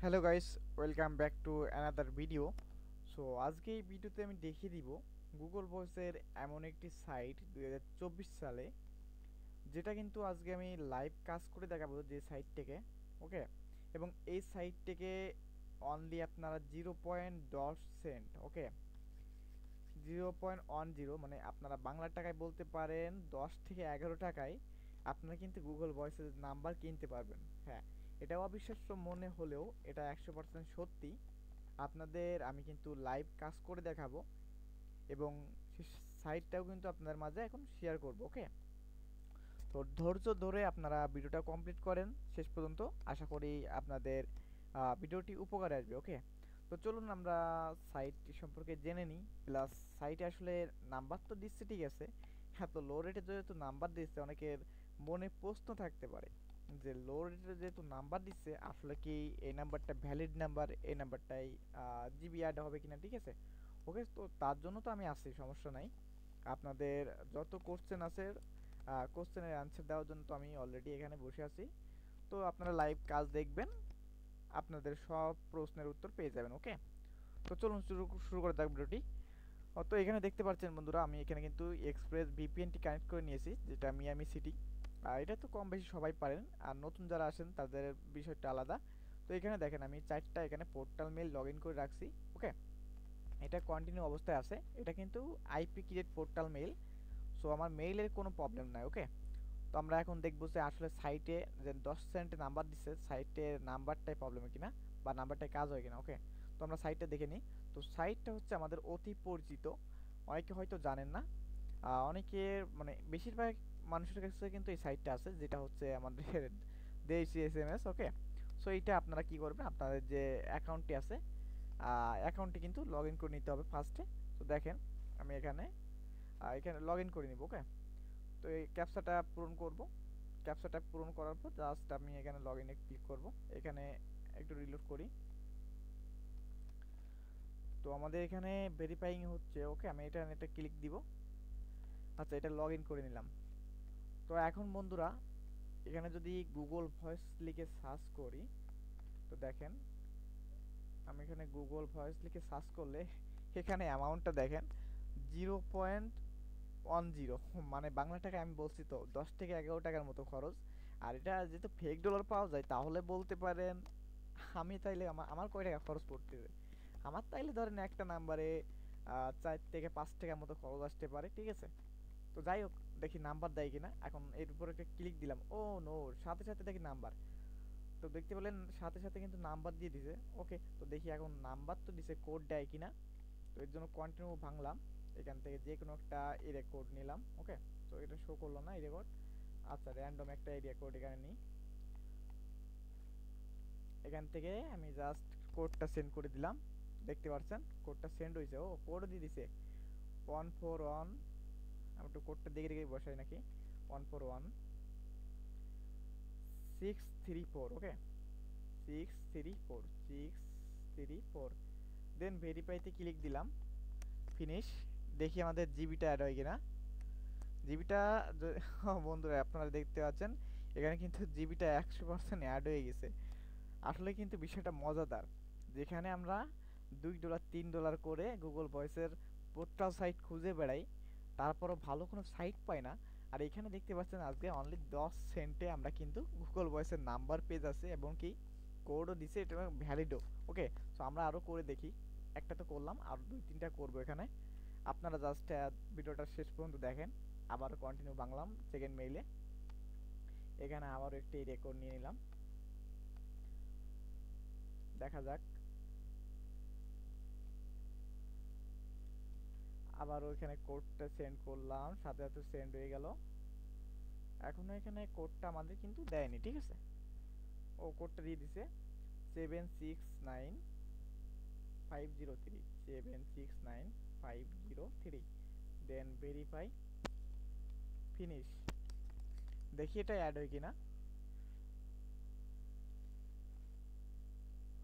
Hello guys, welcome back to another video. So আজকে এই ভিডিওতে আমি দেখিয়ে দিব গুগল ভয়েসের এমন একটি সাইট 2024 সালে, যেটা কিন্তু আজকে আমি লাইভ কাজ করে দেখাবো যে সাইট থেকে। ওকে, এবং এই সাইট থেকে অনলি আপনারা 0.10 সেন্ট, ওকে, 0.10 মানে আপনারা বাংলা টাকায় বলতে পারেন 10 থেকে 11 টাকায় আপনারা কিন্তু গুগল ভয়েসের নাম্বার কিনতে পারবেন। হ্যাঁ, এটা অবিশ্বাস্য মনে হলেও এটা 100% সত্যি। আপনাদের আমি কিন্তু লাইভ কাজ করে দেখাবো এবং সাইটটাও কিন্তু আপনাদের মাঝে এখন শেয়ার করব। ওকে, তো ধৈর্য ধরে আপনারা ভিডিওটা কমপ্লিট করেন শেষ পর্যন্ত, আশা করি আপনাদের ভিডিওটি উপকারে আসবে। ওকে, তো চলুন আমরা সাইটটি সম্পর্কে জেনে নিই। প্লাস সাইটে আসলে নাম্বার তো দিচ্ছে, ঠিক আছে, হ্যাঁ, তো লো রেটে যেহেতু নাম্বার দিচ্ছে অনেকের মনে প্রশ্ন থাকতে পারে যে লো রেটে যেহেতু নাম্বার দিচ্ছে আসলে কি এই নাম্বারটা ভ্যালিড নাম্বার, এই নাম্বারটাই জিবি অ্যাড হবে কিনা, ঠিক আছে। ওকে, তো তার জন্য তো আমি আছি, সমস্যা নাই। আপনাদের যত কোশ্চেন আছে কোশ্চেনের অ্যান্সার দেওয়ার জন্য তো আমি অলরেডি এখানে বসে আছি। তো আপনারা লাইভ কাজ দেখবেন, আপনাদের সব প্রশ্নের উত্তর পেয়ে যাবেন। ওকে, তো চলুন শুরু শুরু করে দেখ ভিডিওটি। তো এখানে দেখতে পাচ্ছেন বন্ধুরা, আমি এখানে কিন্তু এক্সপ্রেস ভিপিএনটি কানেক্ট করে নিয়েছি, যেটা মিয়ামি সিটি। আর এটা তো কম বেশি সবাই পারেন, আর নতুন যারা আসেন তাদের বিষয়টা আলাদা। তো এখানে দেখেন আমি চারটা এখানে পোর্টাল মেল লগ ইন করে রাখছি। ওকে, এটা কন্টিনিউ অবস্থায় আছে, এটা কিন্তু IP create portal mail. So আমার মেইলের কোনো প্রবলেম নাই। ওকে, তো আমরা এখন দেখবো যে আসলে সাইটে যে 10 সেন্টে নাম্বার দিচ্ছে, সাইটের নাম্বারটাই প্রবলেম কিনা বা নাম্বারটাই কাজ হয় কিনা। ওকে, তো আমরা সাইটটা দেখে নিই। তো সাইটটা হচ্ছে আমাদের অতি পরিচিত, অনেকে হয়তো জানেন না। অনেকের মানে বেশিরভাগ মানুষের কাছে কিন্তু এই সাইটটা আছে, যেটা হচ্ছে আমাদের দেশি এসএমএস। ওকে, সো এইটা আপনারা কি করবেন, আপনাদের যে অ্যাকাউন্টটি আছে অ্যাকাউন্টটি কিন্তু লগ ইন করে নিতে হবে ফার্স্টে। তো দেখেন আমি এখানে এখানে লগ ইন করে নিব। ওকে, তো এই ক্যাপচাটা পূরণ করব। ক্যাপচাটা পূরণ করার পর জাস্ট আমি এখানে লগ ইনে ক্লিক করব। এখানে একটু রিলোড করি। তো আমাদের এখানে ভেরিফাইং হচ্ছে। ওকে, আমি এটা ক্লিক দিব। আচ্ছা, এটা লগ ইন করে নিলাম। তো এখন বন্ধুরা এখানে যদি গুগল ভয়েস লিখে সার্চ করি, তো দেখেন আমি এখানে গুগল ভয়েস লিখে সার্চ করলে এখানে অ্যামাউন্টটা দেখেন 0.10, মানে বাংলা টাকায় আমি বলছি তো 10 থেকে 11 টাকার মতো খরচ। আর এটা যেহেতু ফেক ডলার পাওয়া যায় তাহলে বলতে পারেন আমি তাইলে আমার কয় টাকা খরচ পড়তেছে। আমার তাইলে ধরেন একটা নাম্বারে 4 থেকে 5 টাকার মতো খরচ আসতে পারে, ঠিক আছে। তো যাই হোক, দেখি নাম্বার দেয় কিনা। এখন এর উপর একটা ক্লিক দিলাম, ও নো, সাথে সাথে দেখি নাম্বার। তো দেখতে পেলেন সাথে সাথে কিন্তু নাম্বার দিয়ে দিছে। ওকে, তো দেখি এখন নাম্বার তো দিছে, কোড দেয় কিনা। তো এর জন্য কন্টিনিউ ভাঙলাম, এখান থেকে যে কোনো একটা এরিয়া কোড নিলাম। ওকে, তো এটা শো করলো না এরিয়া কোড। আচ্ছা, র্যান্ডম একটা এরিয়া কোড এখানে নিই। এখান থেকে আমি জাস্ট কোডটা সেন্ড করে দিলাম। দেখতে পাচ্ছেন কোডটা সেন্ড হয়েছে। ও, কোডও দিয়ে দিছে 141। আমি একটু কোডটা দেখে দেখে বসাই নাকি। 141 634। ওকে, 634 দেন ভেরিফাইতে ক্লিক দিলাম, ফিনিশ। দেখি আমাদের জিবিটা অ্যাড হয় কিনা। জিবিটা বন্ধুরা আপনারা দেখতে পাচ্ছেন এখানে কিন্তু জিবিটা 100% অ্যাড হয়ে গেছে। আসলে কিন্তু বিষয়টা মজাদার, যেখানে আমরা $2 $3 করে গুগল ভয়েসের পোর্টাল সাইট খুঁজে বেড়াই, তারপরও ভালো কোনো সাইট পাই না। আর এখানে দেখতে পাচ্ছেন আজকে অনলি 10 সেন্টে আমরা কিন্তু গুগল ভয়েসের নাম্বার পেজ আছে এবং কি কোডও দিছে, এটা ভ্যালিডও। ওকে, সো আমরা আরও করে দেখি। একটা তো করলাম, আর 2-3টা করবো এখানে। আপনারা জাস্ট ভিডিওটা শেষ পর্যন্ত দেখেন। আবার কন্টিনিউ বাংলাম সেকেন্ড মেইলে। এখানে আবারও একটি রেকর্ড নিয়ে নিলাম, দেখা যাক। আবারও এখানে কোডটা সেন্ড করলাম, সাথে সাথে সেন্ড হয়ে গেল। এখনো এখানে কোডটা আমাদের কিন্তু দেয়নি, ঠিক আছে। ও, কোডটা দিয়ে দিছে 769 503, 769 503। Then verify, finish. দেখি এটা অ্যাড হয় কিনা।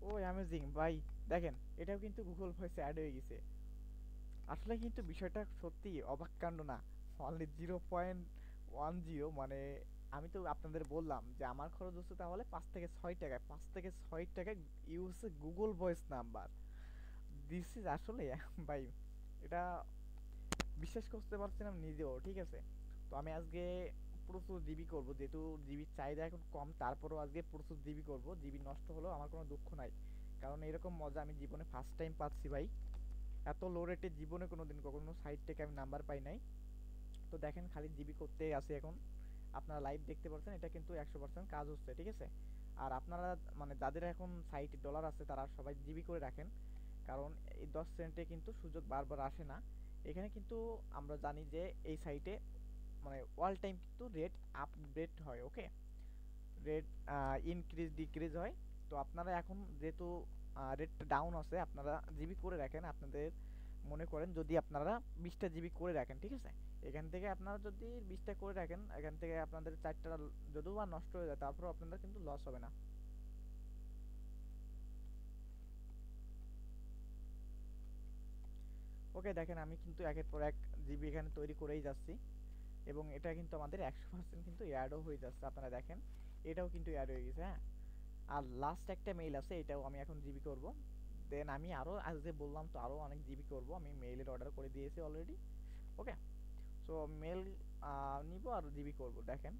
ও অ্যামেজিং ভাই, দেখেন এটাও কিন্তু গুগল ভয়েসে অ্যাড হয়ে গেছে। আসলে কিন্তু বিষয়টা সত্যি অবাক কাণ্ড না। অনলি 0.10 মানে আমি তো আপনাদের বললাম যে আমার খরচ হচ্ছে তাহলে 5 থেকে 6 টাকায়, 5 থেকে 6 টাকায় use Google voice number. This is আসলে ভাই, এটা বিশ্বাস করতে পারছিলাম নিজেও, ঠিক আছে। তো আমি আজকে প্রচুর জিবি করব, যেহেতু জিবির চাহিদা এখন কম, তারপরেও আজকে প্রচুর জিবি করব। জিবি নষ্ট হলেও আমার কোনো দুঃখ নাই, কারণ এরকম মজা আমি জীবনে ফার্স্ট টাইম পাচ্ছি ভাই। এত লো রেটে জীবনে কোনো দিন কখনো সাইট থেকে আমি নাম্বার পাই নাই। তো দেখেন খালি জিবি করতেই আছে এখন। আপনারা লাইভ দেখতে পাচ্ছেন, এটা কিন্তু 100% কাজ হচ্ছে, ঠিক আছে। আর আপনারা মানে যাদের এখন সাইটে ডলার আছে তারা সবাই জিবি করে রাখেন, কারণ এই 10 সেন্টে কিন্তু সুযোগ বারবার আসে না। এখানে কিন্তু আমরা জানি যে এই সাইটে মানে অল টাইম কিন্তু রেট আপডেট হয়, ওকে। রেট ইনক্রিজ ডিক্রিজ হয়। তো আপনারা এখন যেহেতু রেটটা ডাউন আছে, আপনারা জিবি করে রাখেন। আপনাদের মনে করেন যদি আপনারা 20টা জিবি করে রাখেন, ঠিক আছে, এখান থেকে আপনারা যদি 20টা করে রাখেন, এখান থেকে আপনাদের 4টা যদিও বা নষ্ট হয়ে যায়, তারপর আপনাদের কিন্তু লস হবে না। ওকে, দেখেন আমি কিন্তু একের পর এক জিবি এখানে তৈরি করেই যাচ্ছি, এবং এটা কিন্তু আমাদের 100% কিন্তু অ্যাডও হয়ে যাচ্ছে। আপনারা দেখেন এটাও কিন্তু অ্যাড হয়ে গেছে, হ্যাঁ। আর লাস্ট একটা মেইল আছে, এটাও আমি এখন জিবি করব। দেন আমি আরও, আজ যে বললাম তো, আরও অনেক জিবি করব। আমি মেইলের অর্ডার করে দিয়েছি অলরেডি, ওকে। সো মেল নিব আর জিবি করব। দেখেন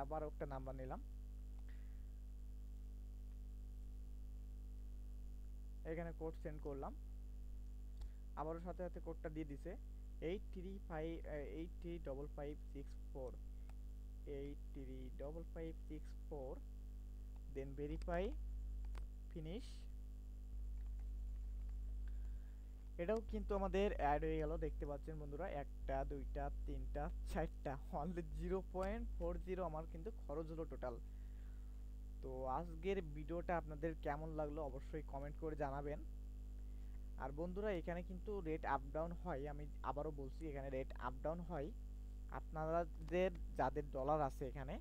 আবার একটা নাম্বার নিলাম, এখানে কোড সেন্ড করলাম, আবারও সাথে সাথে কোডটা দিয়ে দিছে 835564, 835564, দেন ভেরিফাই, ফিনিশ। এটাও কিন্তু আমাদের অ্যাড হয়ে গেল, দেখতে পাচ্ছেন বন্ধুরা, একটা দুইটা তিনটা চারটা, অনলি 0.40 আমার কিন্তু খরচ হলো টোটাল। তো আজকের ভিডিওটা আপনাদের কেমন লাগলো অবশ্যই কমেন্ট করে জানাবেন। আর বন্ধুরা এখানে কিন্তু রেট আপ ডাউন হয়, আমি আবারও বলছি এখানে রেট আপ ডাউন হয়। আপনাদের যাদের ডলার আছে এখানে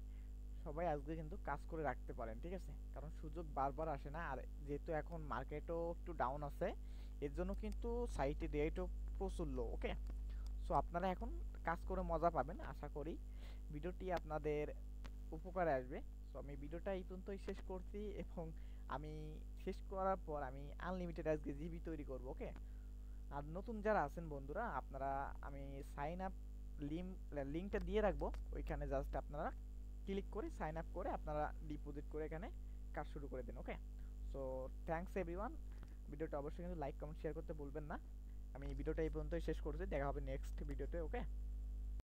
সবাই আজকে কিন্তু কাজ করে রাখতে পারেন, ঠিক আছে, কারণ সুযোগ বারবার আসে না। আর যেহেতু এখন মার্কেটও একটু ডাউন আছে, এর জন্য কিন্তু সাইটে রেটও প্রচুর লো, ওকে। সো আপনারা এখন কাজ করে মজা পাবেন আশা করি। ভিডিওটি আপনাদের উপকারে আসবে। সো আমি ভিডিওটা এই পর্যন্তই শেষ করছি, এবং আমি শেষ করার পর আমি আনলিমিটেড আজকে জিবি তৈরি করব, ওকে। আর নতুন যারা আছেন বন্ধুরা, আপনারা, আমি সাইন আপ লিঙ্কটা দিয়ে রাখবো, ওইখানে জাস্ট আপনারা ক্লিক করে সাইন আপ করে আপনারা ডিপোজিট করে এখানে কাজ শুরু করে দিন, ওকে। So thanks everyone. ভিডিওটা অবশ্যই কিন্তু লাইক কমেন্ট শেয়ার করতে ভুলবেন না। আমি ভিডিওটা এই পর্যন্তই শেষ করছি, দেখা হবে নেক্সট ভিডিওতে, ওকে।